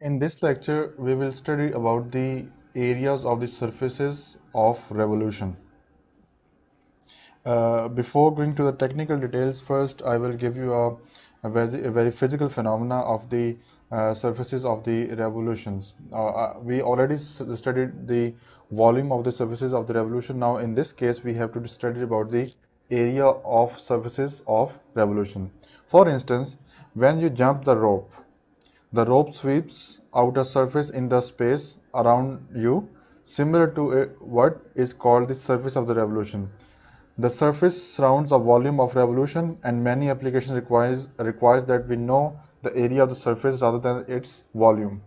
In this lecture, we will study about the areas of the surfaces of revolution. Before going to the technical details, first I will give you a very physical phenomena of the surfaces of the revolutions. We already studied the volume of the surfaces of the revolution. Now, in this case, we have to study about the area of surfaces of revolution. For instance, when you jump the rope sweeps out a surface in the space around you, similar to what is called the surface of the revolution. The surface surrounds a volume of revolution, and many applications requires that we know the area of the surface rather than its volume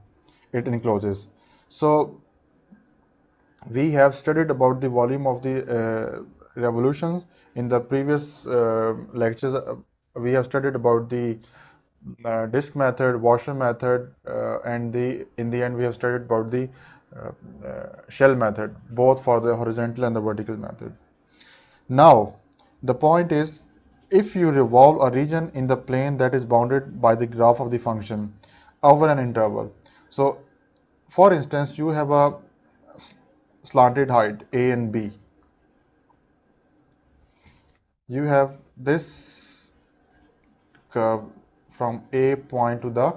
it encloses. So we have studied about the volume of the revolutions in the previous lectures. We have studied about the disk method, washer method, and in the end we have studied about the shell method, both for the horizontal and the vertical method. Now, the point is, if you revolve a region in the plane that is bounded by the graph of the function over an interval. So, for instance, you have a slanted height a and b. You have this curve from a point to the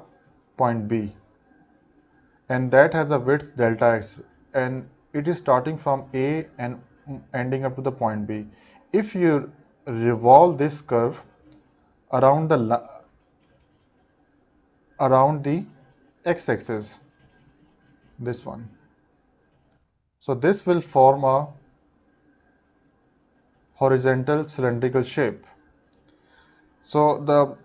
point b, and that has a width delta x, and it is starting from a and ending up to the point b. If you revolve this curve around the x-axis, this one, so this will form a horizontal cylindrical shape. So the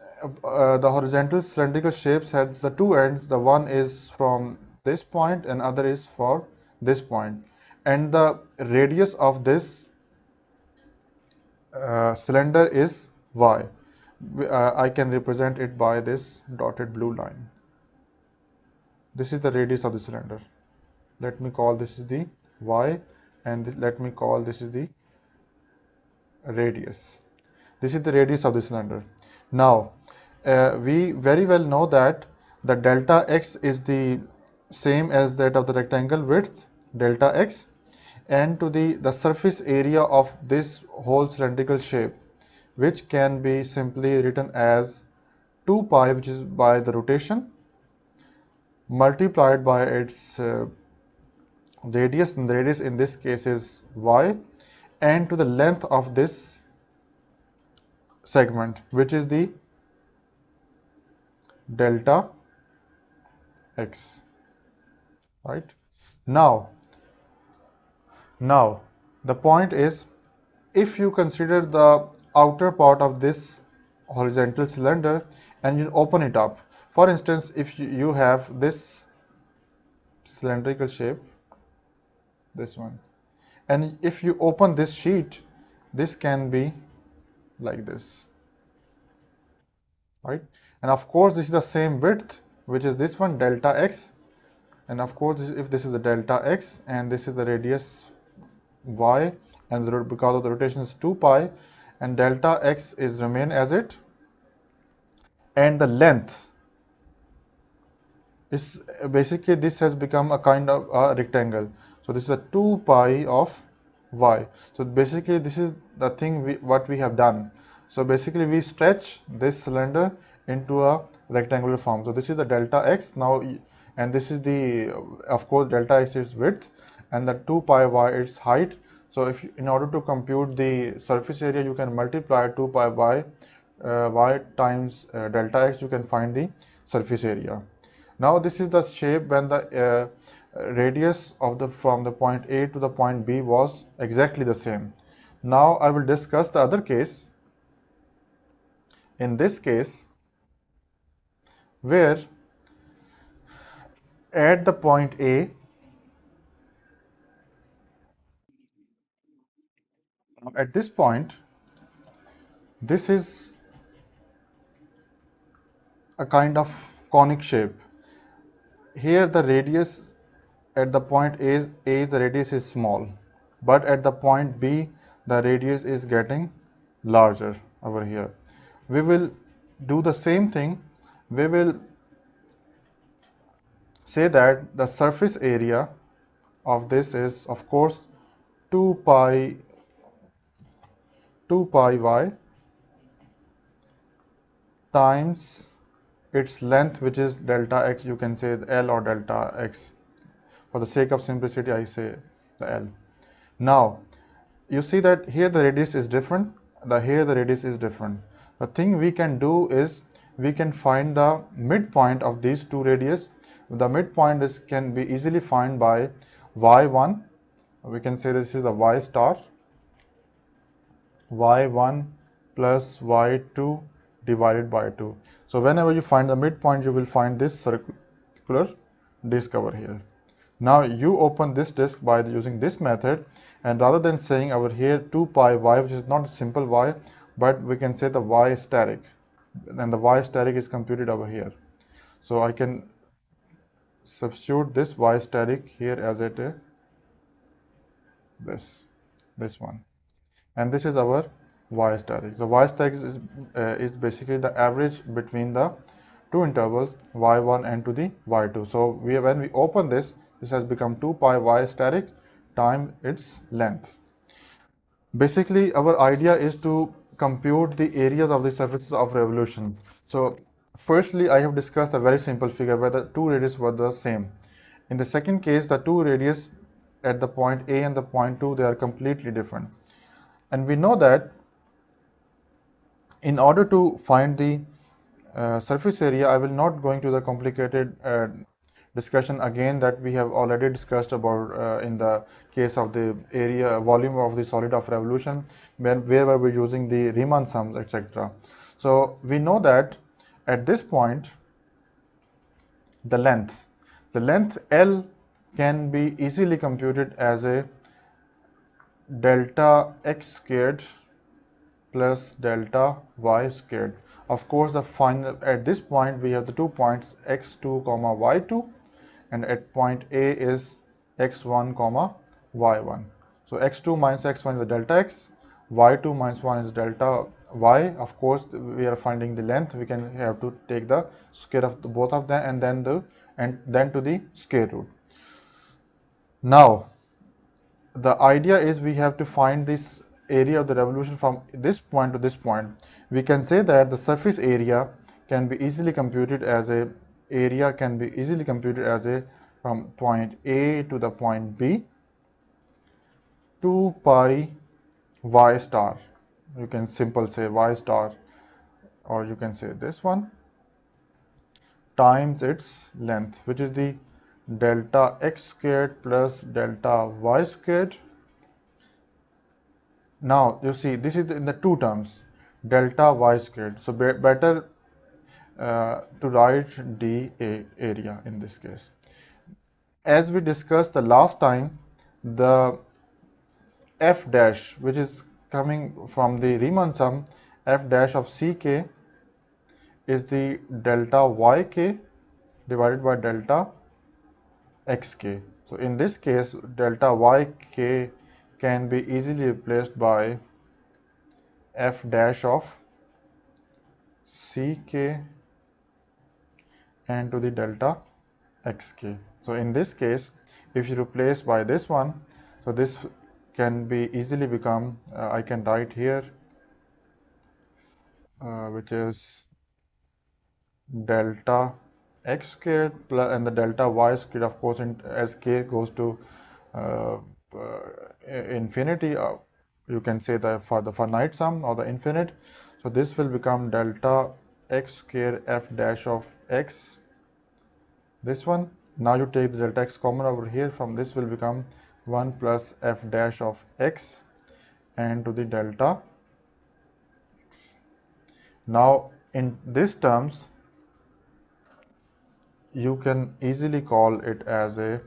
horizontal cylindrical shapes has the two ends. The one is from this point and other is for this point, and the radius of this cylinder is y. I can represent it by this dotted blue line. This is the radius of the cylinder. Let me call this is the y, and let me call this is the radius. This is the radius of the cylinder. Now, we very well know that the delta x is the same as that of the rectangle width, delta x, and to the surface area of this whole cylindrical shape, which can be simply written as 2 pi, which is by the rotation, multiplied by its radius, and the radius in this case is y, and to the length of this segment, which is the delta x, right? Now now the point is, if you consider the outer part of this horizontal cylinder and you open it up, for instance, if you have this cylindrical shape, this one, and if you open this sheet, this can be like this, right? And of course this is the same width, which is this one, delta x, and of course if this is the delta x and this is the radius y, and because of the rotation is 2 pi, and delta x is remain as it, and the length is basically, this has become a kind of a rectangle. So this is a 2 pi of y. So basically this is the thing what we have done. So basically we stretch this cylinder into a rectangular form. So this is the delta x now, and this is the, of course, delta x is width, and the 2 pi y is height. So if in order to compute the surface area, you can multiply 2 pi y times delta x, you can find the surface area. Now this is the shape when the radius of the from the point A to the point B was exactly the same. Now I will discuss the other case. In this case, where at the point A, at this point, this is a kind of conic shape. Here the radius at the point A, the radius is small, but at the point B, the radius is getting larger over here. We will do the same thing. We will say that the surface area of this is of course 2 pi 2 pi y times its length, which is delta x. You can say the L or delta x. For the sake of simplicity, I say the L. Now, you see that here the radius is different, here the radius is different. The thing we can do is we can find the midpoint of these two radius. The midpoint is can be easily found by y1. We can say this is a y star, y1 plus y2 divided by 2. So whenever you find the midpoint, you will find this circular disk over here. Now you open this disk by using this method, and rather than saying over here 2 pi y, which is not a simple y, but we can say the y static, and the y static is computed over here. So I can substitute this y static here as it is this one, and this is our y static. So y static is basically the average between the two intervals y1 and to the y2. So when we open this, this has become 2 pi y static time its length. Basically, our idea is to compute the areas of the surfaces of revolution. So firstly, I have discussed a very simple figure where the two radius were the same. In the second case, the two radius at the point A and the point 2, they are completely different. And we know that in order to find the surface area, I will not go into the complicated discussion again that we have already discussed about in the case of the area volume of the solid of revolution, where we're using the Riemann sums, etc. So we know that at this point, the length L can be easily computed as a delta x squared plus delta y squared. Of course, the final at this point we have the 2 points x2 comma y2, and at point A is x1 comma y1. So x2 minus x1 is the delta x, y2 minus 1 is delta y. Of course, we are finding the length. We can have to take the square of both of them and then to the square root. Now, the idea is we have to find this area of the revolution from this point to this point. We can say that the surface area can be easily computed as a from point A to the point B 2 pi y star. You can simple say y star, or you can say this one times its length, which is the delta x squared plus delta y squared. Now you see this is in the two terms delta y squared. So better to write dA area in this case. As we discussed the last time, the f dash, which is coming from the Riemann sum, f dash of ck is the delta yk divided by delta xk. So in this case, delta yk can be easily replaced by f dash of ck and to the delta xk. So in this case, if you replace by this one, so this can be easily become, I can write here, which is delta x squared plus, and the delta y squared, of course, as k goes to uh, uh, infinity, you can say that for the finite sum or the infinite. So this will become delta x squared f dash of x, this one. Now you take the delta x common over here, from this will become 1 plus f dash of x and to the delta x. Now in these terms, you can easily call it as a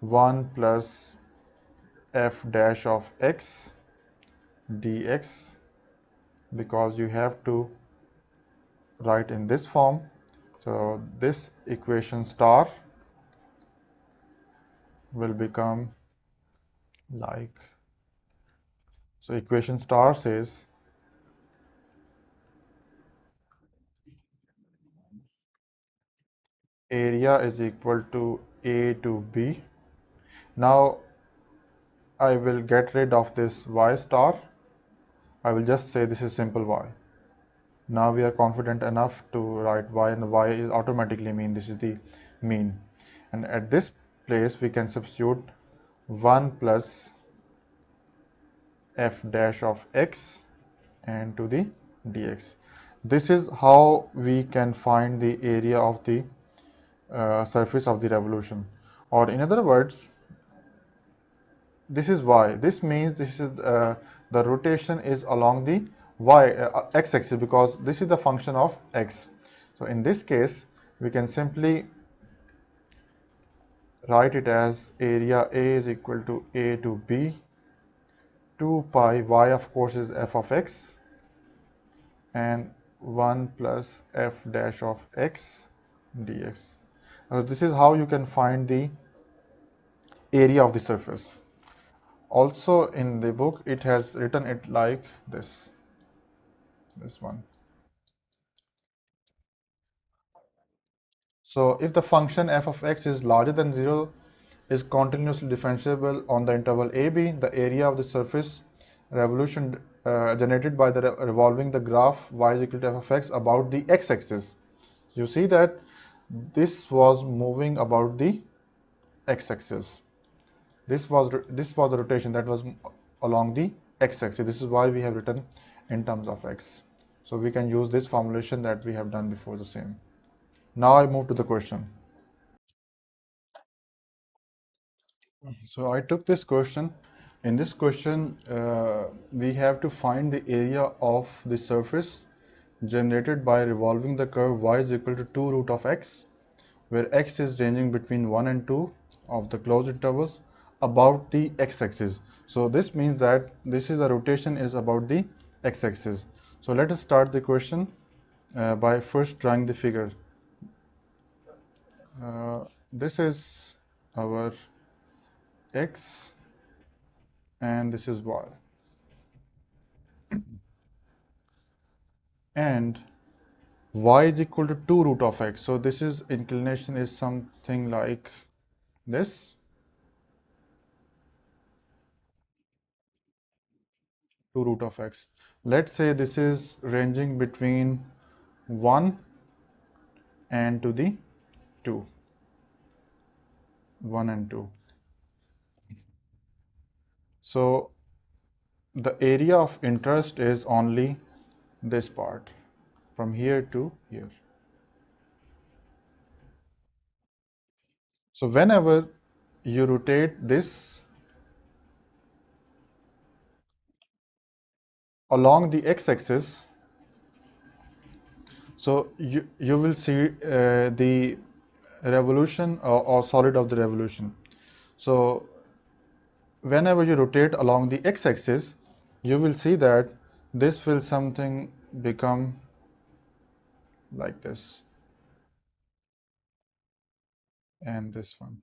1 plus f dash of x dx, because you have to write in this form. So this equation star will become like, so equation star says area is equal to A to B. Now I will get rid of this y star. I will just say this is simple y. Now we are confident enough to write y, and the y is automatically mean this is the mean. And at this place we can substitute 1 plus f dash of x and to the dx. This is how we can find the area of the surface of the revolution. Or in other words, this is y. This means this is the rotation is along the x-axis, because this is the function of x. So in this case, we can simply write it as area A is equal to A to B, 2 pi y of course is f of x, and 1 plus f dash of x dx. This is how you can find the area of the surface. Also in the book it has written it like this one. So if the function f of x is larger than 0, is continuously differentiable on the interval ab, the area of the surface revolution generated by the revolving the graph y is equal to f of x about the x-axis. You see that this was moving about the x-axis. This was the rotation that was along the x-axis. This is why we have written in terms of x. So we can use this formulation that we have done before the same. Now I move to the question. So I took this question. In this question, we have to find the area of the surface generated by revolving the curve y is equal to 2 root of x, where x is ranging between 1 and 2 of the closed intervals about the x-axis. So this means that this is the rotation is about the x-axis. So let us start the question by first drawing the figure. This is our x and this is y. And y is equal to 2 root of x. So this is inclination is something like this, 2 root of x. Let's say this is ranging between 1 and to the 2, 1 and 2. So the area of interest is only this part from here to here. So whenever you rotate this along the x-axis, so you will see the revolution or solid of the revolution. So whenever you rotate along the x-axis, you will see that this will something become like this, and this one,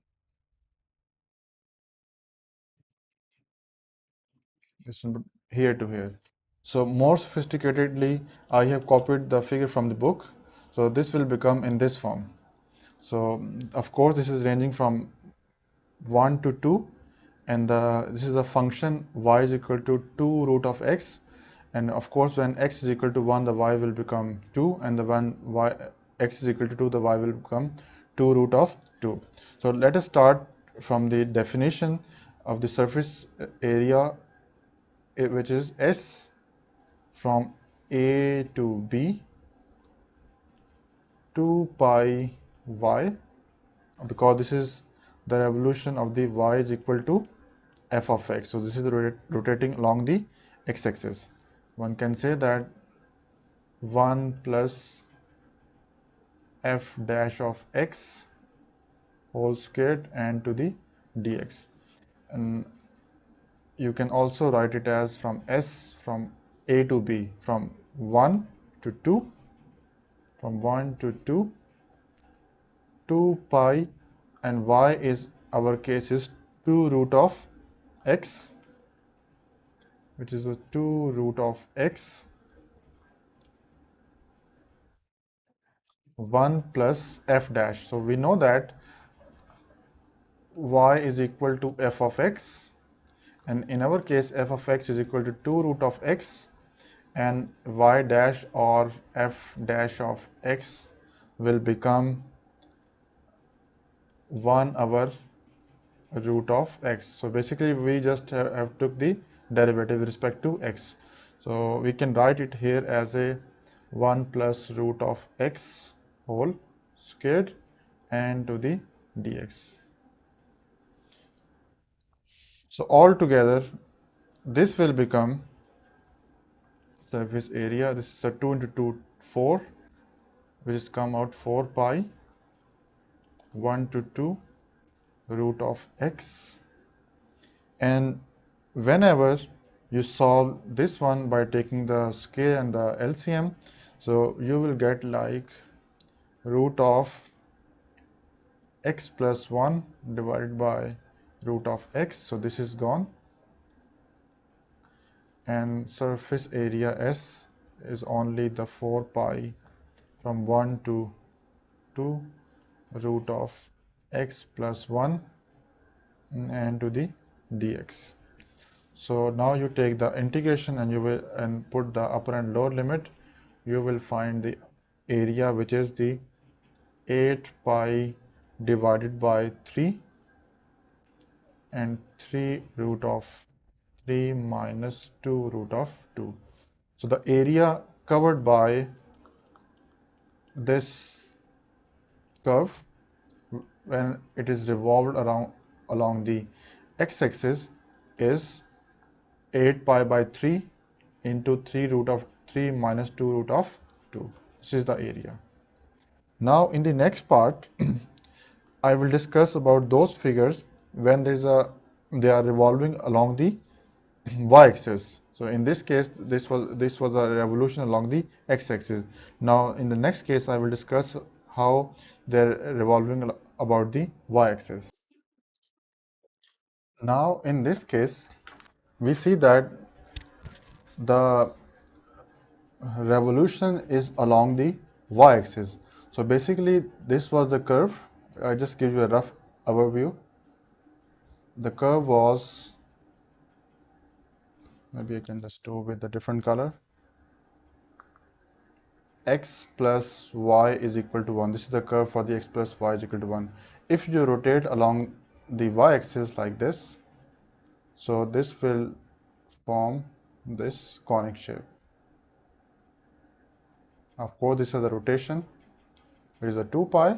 this one here to here. So more sophisticatedly, I have copied the figure from the book. So this will become in this form. So of course this is ranging from 1 to 2, and this is a function y is equal to 2 root of x, and of course when x is equal to 1 the y will become 2, and the when x is equal to 2 the y will become 2 root of 2. So let us start from the definition of the surface area, which is S from A to B 2 pi y, because this is the revolution of the y is equal to f of x. So this is rotating along the x-axis. One can say that 1 plus f dash of x whole squared and to the dx. And you can also write it as from S from A to B, from 1 to 2, from 1 to 2, 2 pi, and y is our case is 2 root of x, which is the 2 root of x 1 plus f dash. So we know that y is equal to f of x, and in our case f of x is equal to 2 root of x, and y dash or f dash of x will become 1 over root of x. So basically we just have took the derivative with respect to x. So we can write it here as a 1 plus root of x whole squared and to the dx. So altogether this will become surface area. This is a 2 into 2, 4, which is come out 4 pi 1 to 2 root of x. And whenever you solve this one by taking the square and the LCM, so you will get like root of x plus 1 divided by root of x. So this is gone, and surface area S is only the 4 pi from 1 to 2 root of x plus 1 and to the dx. So now you take the integration and you will put the upper and lower limit. You will find the area, which is the 8 pi divided by 3 and 3 root of 3 minus 2 root of 2. So the area covered by this curve when it is revolved around along the x-axis is 8 pi by 3 into 3 root of 3 minus 2 root of 2. This is the area. Now in the next part I will discuss about those figures when they are revolving along the y-axis. So in this case this was a revolution along the x-axis. Now in the next case I will discuss how they're revolving about the y-axis. Now in this case we see that the revolution is along the y-axis. So basically this was the curve. I just give you a rough overview. The curve was, maybe I can just do with a different color, x plus y is equal to 1. This is the curve for the x plus y is equal to 1. If you rotate along the y-axis like this, so this will form this conic shape. Of course this is the rotation, which is a 2 pi,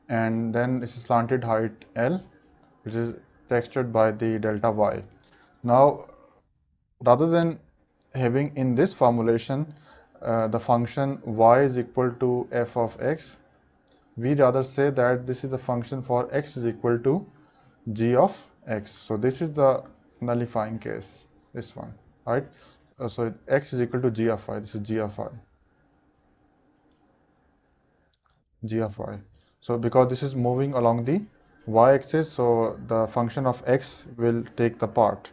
and then this is slanted height L, which is textured by the delta y. Now rather than having in this formulation the function y is equal to f of x, we rather say that this is the function for x is equal to g of x. So this is the nullifying case, this one, right? So x is equal to g of y. This is g of y, g of y. So because this is moving along the y-axis, so the function of x will take the part.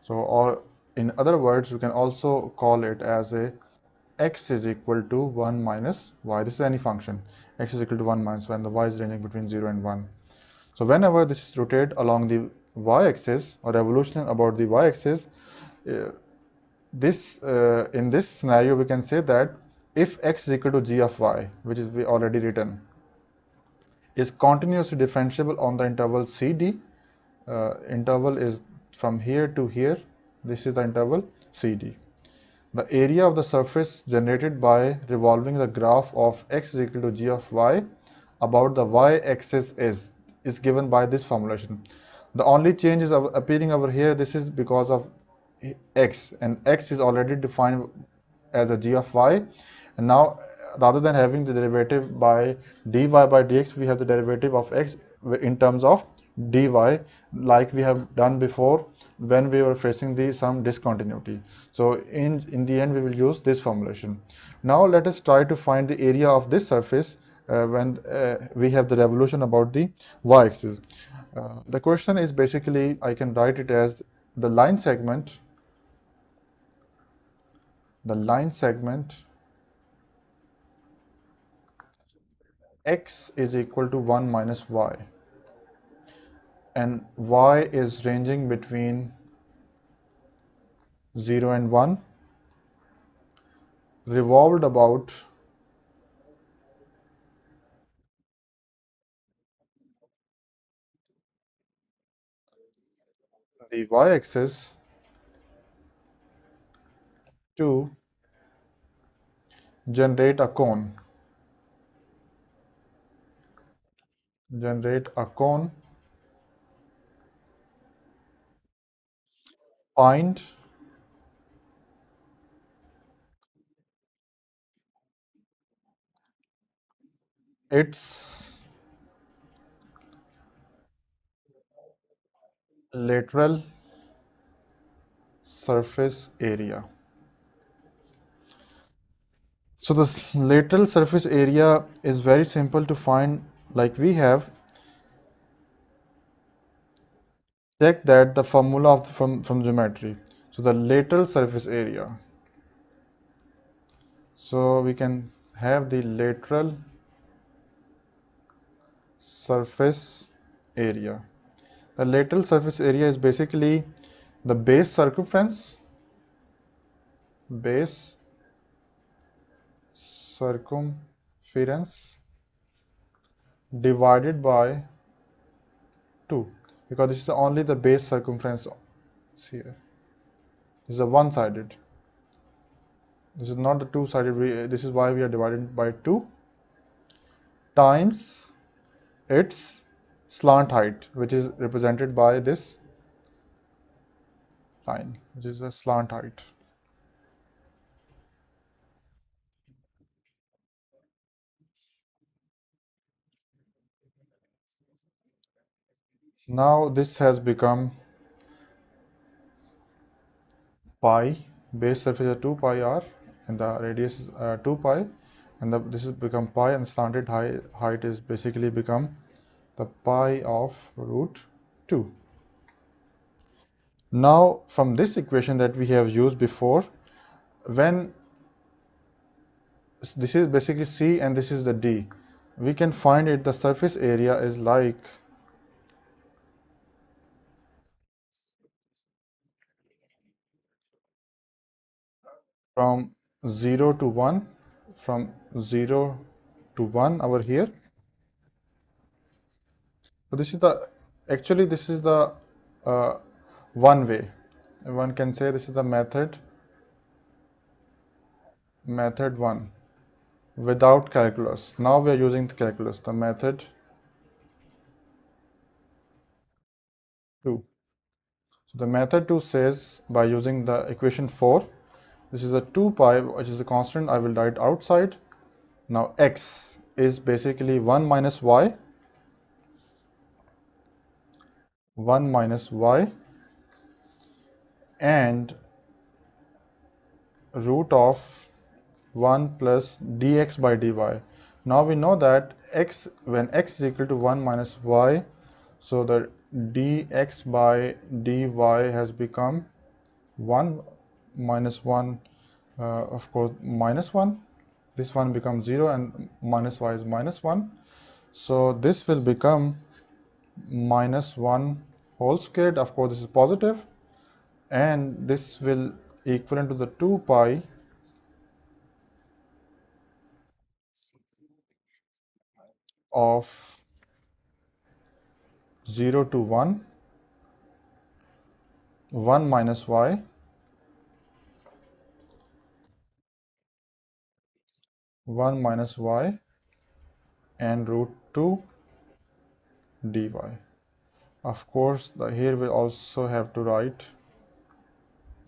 So, or in other words, you can also call it as a x is equal to 1 minus y. This is any function. X is equal to 1 minus y, and the y is ranging between 0 and 1. So whenever this is rotated along the y-axis or revolution about the y-axis, uh, in this scenario we can say that if x is equal to g of y, which is we already written, is continuously differentiable on the interval CD. Interval is from here to here. This is the interval CD. The area of the surface generated by revolving the graph of x is equal to g of y about the y-axis is given by this formulation. The only change is appearing over here. This is because of x, and x is already defined as a g of y, and now rather than having the derivative by dy by dx, we have the derivative of x in terms of dy, like we have done before when we were facing the some discontinuity. So in the end we will use this formulation. Now let us try to find the area of this surface when we have the revolution about the y-axis. The question is basically, I can write it as the line segment, the line segment x is equal to 1 minus y, and y is ranging between 0 and 1, revolved about the y-axis to generate a cone. Generate a cone. Find its lateral surface area. So the lateral surface area is very simple to find. Like we have check that the formula of from geometry. So the lateral surface area. So we can have the lateral surface area. The lateral surface area is basically the base circumference divided by 2, because this is only the base circumference here. This is a one-sided. This is not the two-sided. This is why we are divided by 2 times its slant height, which is represented by this line, which is a slant height. Now this has become pi. Base surface is 2 pi r, and the radius is 2 pi, and this has become pi, and slanted height is basically become the pi of root 2. Now from this equation that we have used before, when this is basically C and this is the D, we can find it the surface area is like from 0 to 1, from 0 to 1 over here. So this is the, actually this is the one way. One can say this is the method 1 without calculus. Now we are using the calculus, the method 2. So the method 2 says, by using the equation 4, this is a 2 pi, which is a constant, I will write outside. Now x is basically 1 minus y, 1 minus y, and root of 1 plus dx by dy. Now we know that x, when x is equal to 1 minus y, so the dx by dy has become 1 minus 1, of course minus 1. This one becomes 0 and minus y is minus 1. So this will become minus 1 whole squared. Of course this is positive, and this will equivalent to the 2 pi of 0 to 1, 1 minus y, 1 minus y, and root 2 dy. Of course, here we also have to write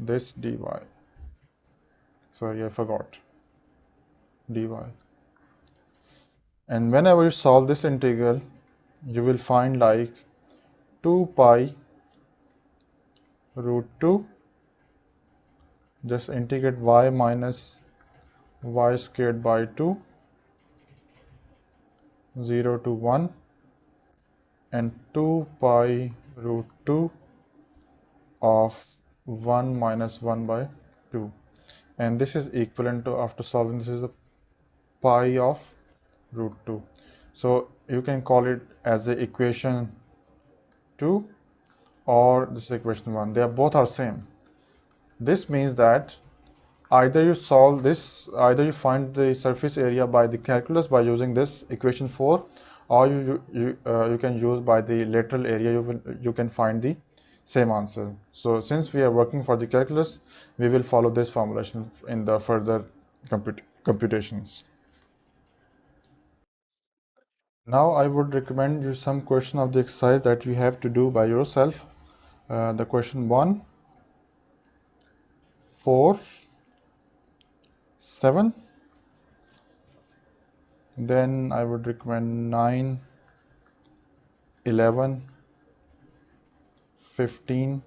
this dy. Sorry, I forgot dy. And whenever you solve this integral, you will find like 2 pi root 2, just integrate y minus y squared by 2, 0 to 1, and 2 pi root 2 of 1 minus 1 by 2. And this is equivalent to, after solving, this is the pi of root 2. So you can call it as the equation 2 or this is equation 1. They are both are same. This means that either you solve this, either you find the surface area by the calculus by using this equation 4, or you can use by the lateral area. You can find the same answer. So since we are working for the calculus, we will follow this formulation in the further computations. Now I would recommend you some question of the exercise that you have to do by yourself. The question 1, 4, 7. Then I would recommend 9, 11, 15,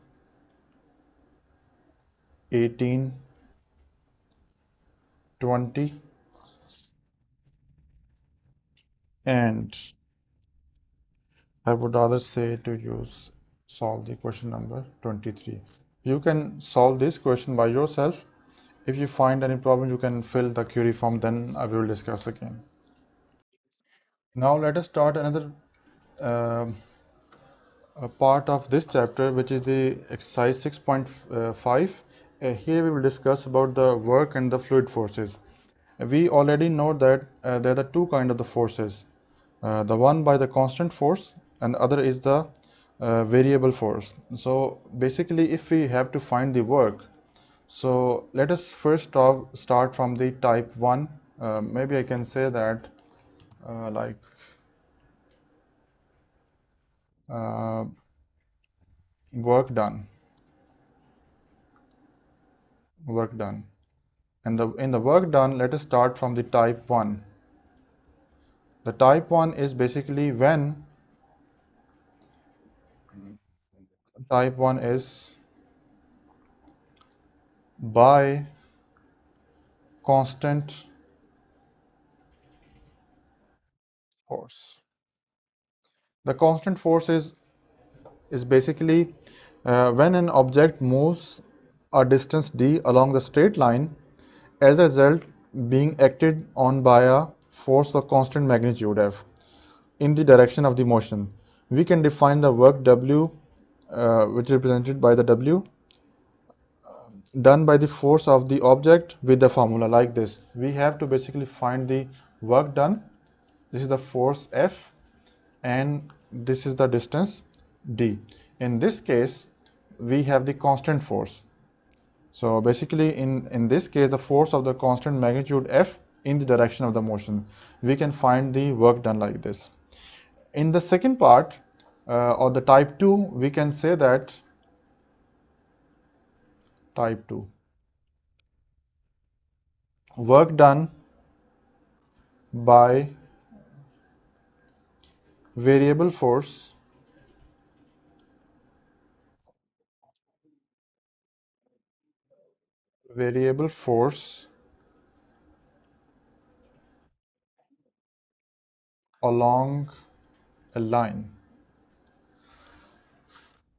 18, 20, and I would rather say to use solve the question number 23. You can solve this question by yourself. If you find any problem, you can fill the query form, then I will discuss again. Now let us start another um a part of this chapter, which is the exercise 6.5. Here we will discuss about the work and the fluid forces. We already know that there are two kinds of the forces. The one by the constant force and the other is the variable force. So basically, if we have to find the work, so let us first start from the type 1. Maybe I can say that like uh, work done, work done. And in the work done, let us start from the type 1. The type 1 is basically when type 1 is by constant force. The constant force is basically when an object moves a distance d along the straight line, as a result being acted on by a force of constant magnitude F in the direction of the motion. We can define the work W, which is represented by the W, done by the force of the object with the formula like this. We have to basically find the work done. This is the force F and this is the distance d. In this case, we have the constant force. So basically in this case, the force of the constant magnitude F in the direction of the motion. We can find the work done like this. In the second part, or the type 2, we can say that type 2, work done by variable force variable force along a line.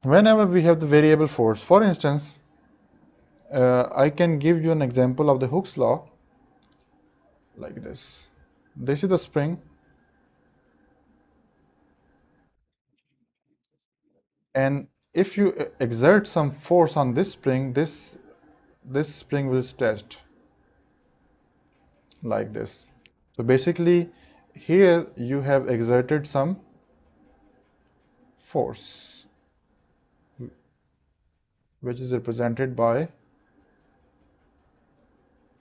Whenever we have the variable force, for instance, I can give you an example of the Hooke's law like this. This is the spring, and if you exert some force on this spring, this spring will stretch like this. So basically, here you have exerted some force, which is represented by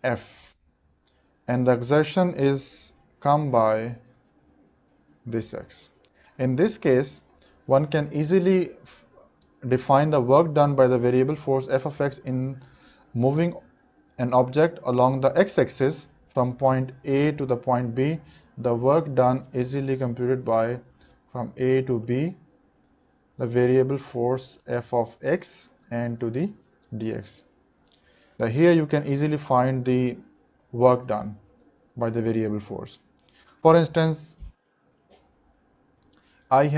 F, and the exertion is come by this X. In this case, one can easily define the work done by the variable force f of x in moving an object along the x-axis from point A to the point B. The work done easily computed by from A to B, the variable force f of x and to the dx. Now here you can easily find the work done by the variable force. For instance, I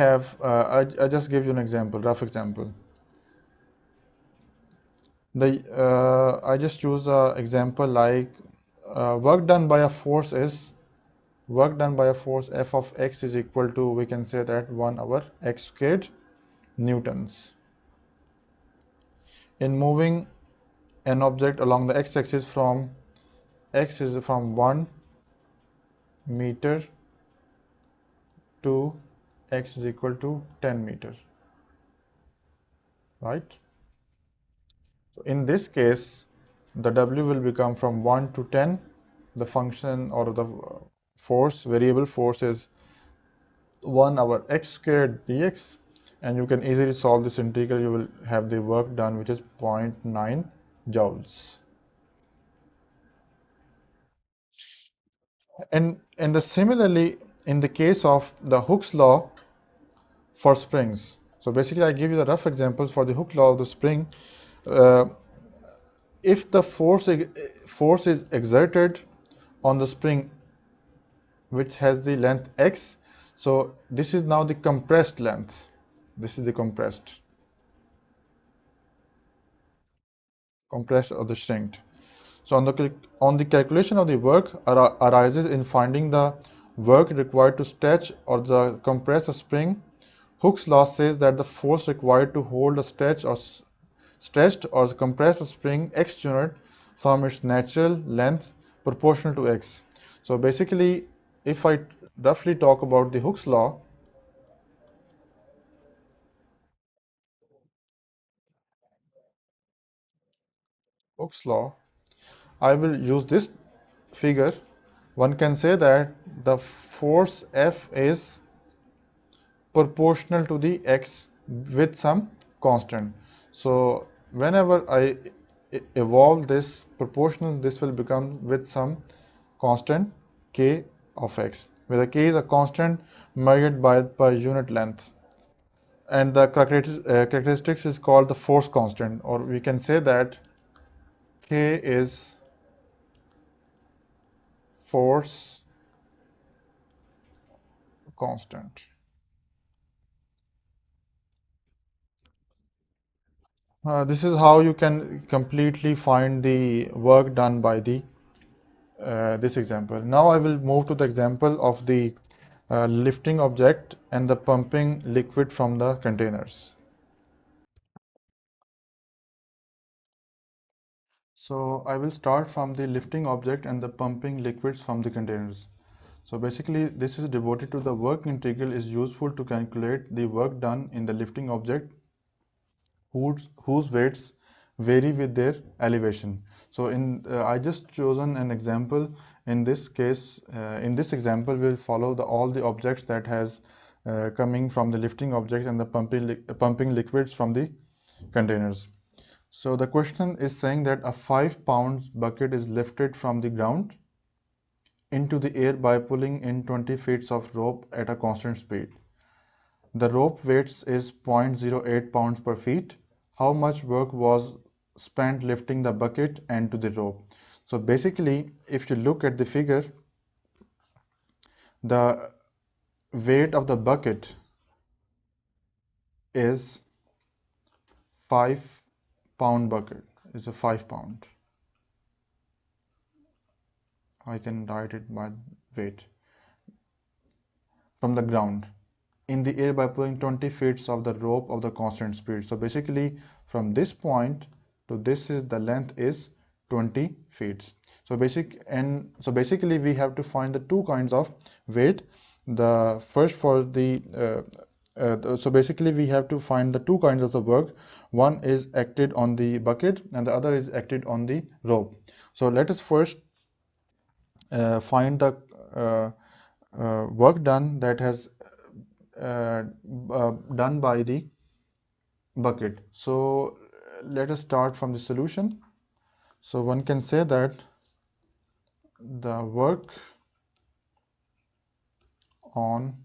just give you an example, rough example. I just choose an example like work done by a force is work done by a force F of x is equal to, we can say that 1 over x squared newtons. In moving an object along the x-axis from x is from 1 meter to x is equal to 10 meter, right? So in this case, the W will become from 1 to 10. The function or the force, variable force is 1 over x squared dx, and you can easily solve this integral. You will have the work done, which is 0.9 joules. And similarly, in the case of the Hooke's law for springs, so basically I give you the rough examples for the Hooke's law of the spring. Uh, if the force is exerted on the spring which has the length x, so this is now the compressed length. This is the compressed or the shrinked. So on the calculation of the work arises in finding the work required to stretch or the compress a spring. Hooke's law says that the force required to hold a stretched or compress a spring x unit from its natural length proportional to x. So basically, if I roughly talk about the Hooke's law, I will use this figure. One can say that the force F is proportional to the x with some constant. So whenever I evolve this proportional, this will become with some constant k of x, where the k is a constant measured by per unit length. And the characteristics is called the force constant, or we can say that k is force constant. This is how you can completely find the work done by the this example. Now I will move to the example of the lifting object and the pumping liquid from the containers. So I will start from the lifting object and the pumping liquids from the containers. So basically this is devoted to the work integral is useful to calculate the work done in the lifting object whose weights vary with their elevation. So I just chosen an example. In this case, in this example, we'll follow all the objects that has coming from the lifting object and the pumping liquids from the containers. So the question is saying that a 5-pound bucket is lifted from the ground into the air by pulling in 20 feet of rope at a constant speed. The rope weight is 0.08 pounds per feet. How much work was spent lifting the bucket and to the rope? So basically, if you look at the figure, the weight of the bucket is 5-pound bucket. It's a 5 pound. I can write it by weight from the ground in the air by pulling 20 feet of the rope of the constant speed. So basically from this point to this is the length is 20 feet. So basically we have to find the two kinds of weight. The first for the so basically we have to find the two kinds of the work. One is acted on the bucket and the other is acted on the rope. So let us first find the work done that has done by the bucket. So let us start from the solution. So one can say that the work on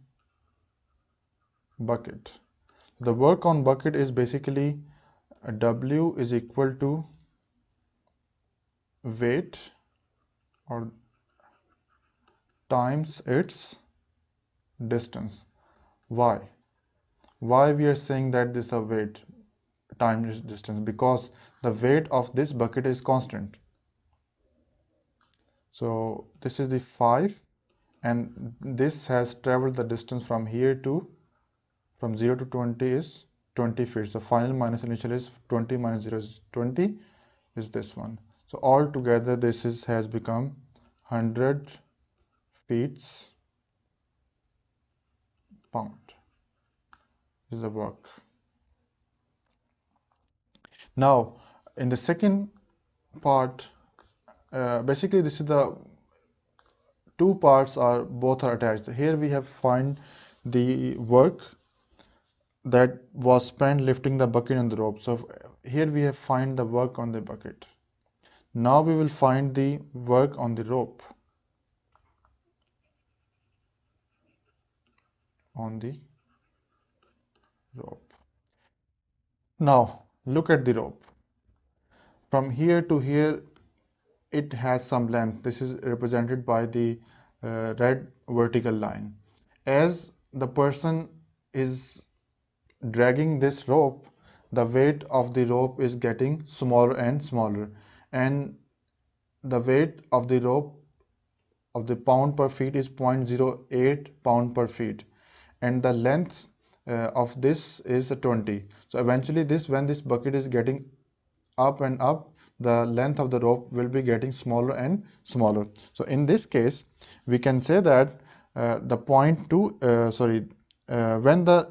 bucket. The work on bucket is basically W is equal to weight or times its distance. Why? Why we are saying that this is a weight times distance? Because the weight of this bucket is constant. So this is the 5 and this has traveled the distance from here to from 0 to 20 is 20 feet. So final minus initial is 20 minus 0 is 20 is this one. So altogether this is has become 100 feet pound is the work. Now in the second part, basically this is the two parts are both are attached. Here we have find the work that was spent lifting the bucket and the rope. So here we have find the work on the bucket. Now we will find the work on the rope. On the rope. Now look at the rope. From here to here it has some length. This is represented by the red vertical line. As the person is dragging this rope, the weight of the rope is getting smaller and smaller, and the weight of the rope of the pound per feet is 0.08 pound per feet, and the length of this is 20. So eventually this when this bucket is getting up and up, the length of the rope will be getting smaller and smaller. So in this case we can say that the point two when the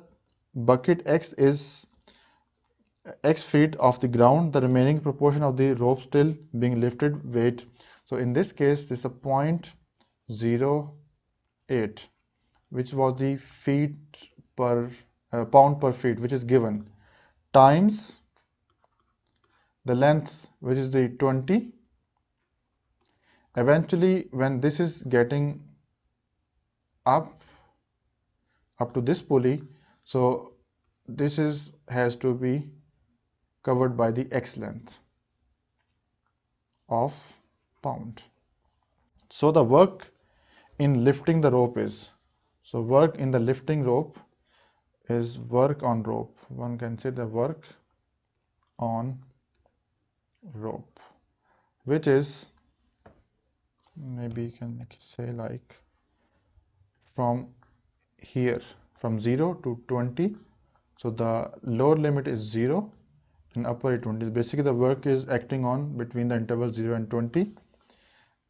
bucket x is x feet off the ground, the remaining proportion of the rope still being lifted weight. So in this case this is a 0.08, which was the feet per pound per feet, which is given, times the length, which is the 20. Eventually when this is getting up to this pulley, so this is has to be covered by the x length of pound. So the work in lifting the rope is, so work in the lifting rope is work on rope. One can say the work on rope, which is, maybe you can say like from here, from 0 to 20. So the lower limit is 0 and upper is 20. Basically the work is acting on between the interval 0 and 20,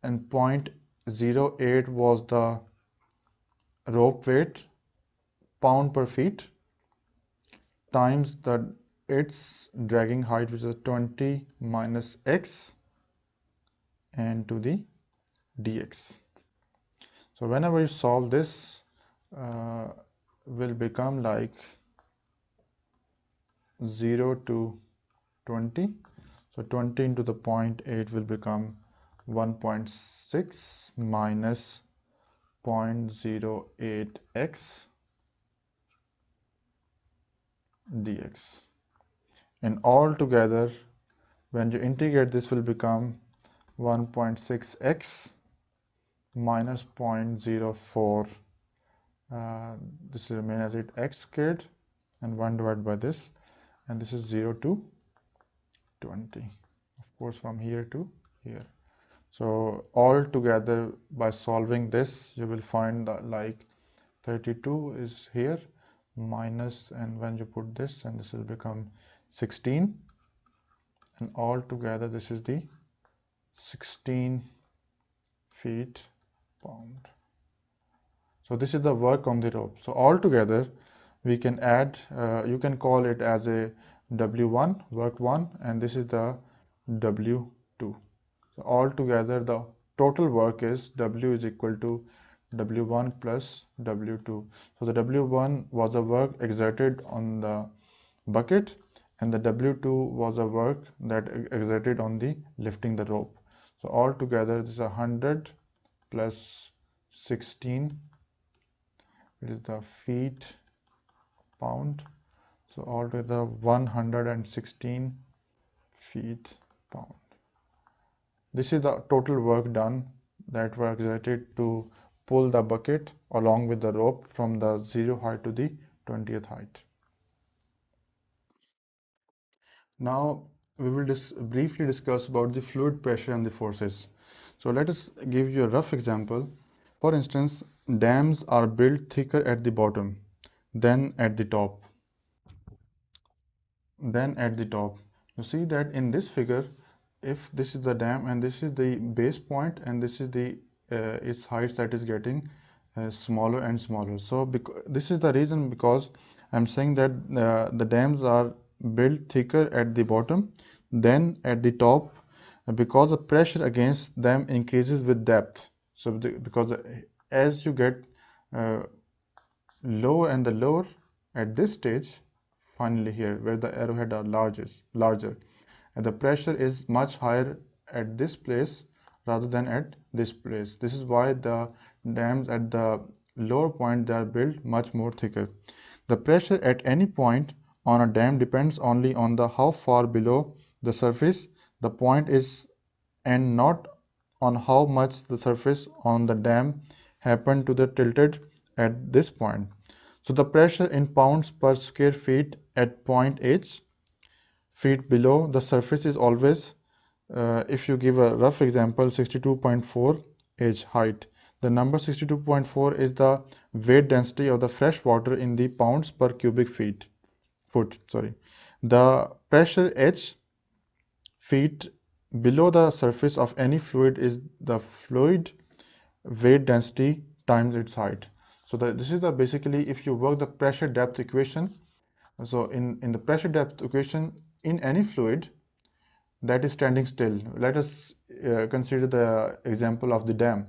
and 0.08 was the rope weight pound per feet times the its dragging height, which is 20 minus x, and to the dx. So whenever you solve this, uh, will become like 0 to 20. So 20 into the 0.8 will become 1.6 minus 0.08x dx. And all together, when you integrate, this will become 1.6x minus 0.04. This will remain as it x squared, and 1 divided by this, and this is 0 to 20, of course, from here to here. So all together, by solving this, you will find that like 32 is here minus, and when you put this, and this will become 16, and all together this is the 16 feet pound. So this is the work on the rope. So all together we can add, you can call it as a W1, work 1, and this is the W2. So all together the total work is W is equal to W1 plus W2. So the W1 was the work exerted on the bucket, and the W2 was the work that exerted on the lifting the rope. So all together this is 100 plus 16, it is the feet pound. So altogether 116 feet pound. This is the total work done that were exerted to pull the bucket along with the rope from the 0 height to the 20th height. Now we will briefly discuss about the fluid pressure and the forces. So let us give you a rough example. For instance, dams are built thicker at the bottom than at the top. You see that in this figure, if this is the dam and this is the base point and this is the its height that is getting smaller and smaller. So this is the reason, because I'm saying that the dams are built thicker at the bottom than at the top, because the pressure against them increases with depth. So because as you get uh, lower and the lower at this stage, finally here where the arrowhead are larger, and the pressure is much higher at this place rather than at this place. This is why the dams at the lower point, they are built much more thicker. The pressure at any point on a dam depends only on the how far below the surface the point is, and not on how much the surface on the dam happened to the tilted at this point. So the pressure in pounds per square feet at point H, feet below the surface, is always, if you give a rough example, 62.4 H height. The number 62.4 is the weight density of the fresh water in the pounds per cubic foot. Sorry. The pressure H feet below the surface of any fluid is the fluid weight density times its height. So this is the basically, if you work the pressure depth equation, so in the pressure depth equation in any fluid that is standing still, let us consider the example of the dam,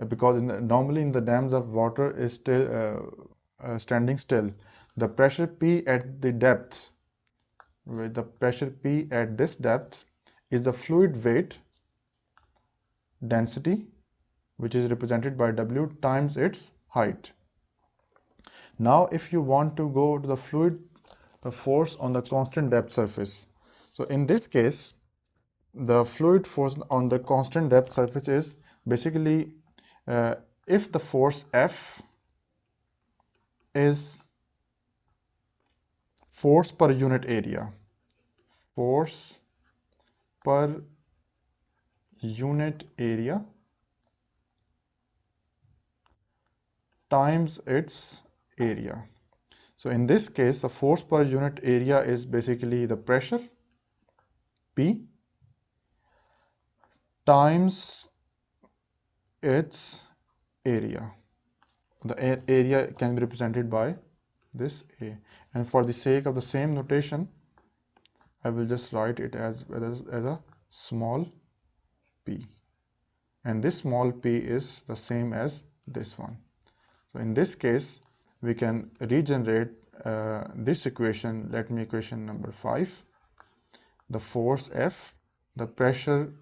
because normally in the dams of water is still standing still. The pressure P at the depth, with the pressure P at this depth, is the fluid weight density, which is represented by W, times its height. Now if you want to go to the fluid force on the constant depth surface, so in this case the fluid force on the constant depth surface is basically, uh, if the force F is force per unit area, force per unit area times its area. So in this case, the force per unit area is basically the pressure P times its area. The area can be represented by this A. And for the sake of the same notation, I will just write it as a small p. And this small p is the same as this one. So in this case, we can regenerate this equation. Let me equation number 5. The force F, the pressure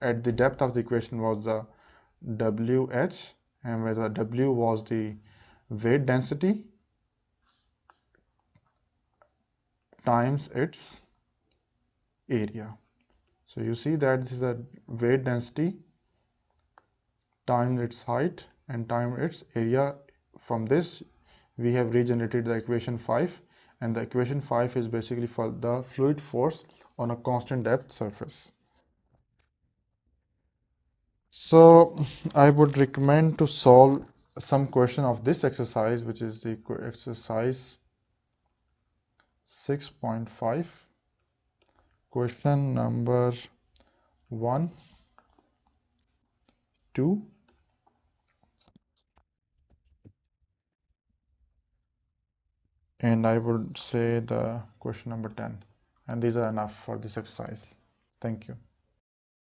at the depth of the equation was the WH, and where the W was the weight density times its area. So you see that this is a weight density times its height and times its area. From this we have regenerated the equation 5, and the equation 5 is basically for the fluid force on a constant depth surface. So I would recommend to solve some question of this exercise, which is the exercise 6.5, question number 1, 2, and I would say the question number 10. And these are enough for this exercise. Thank you.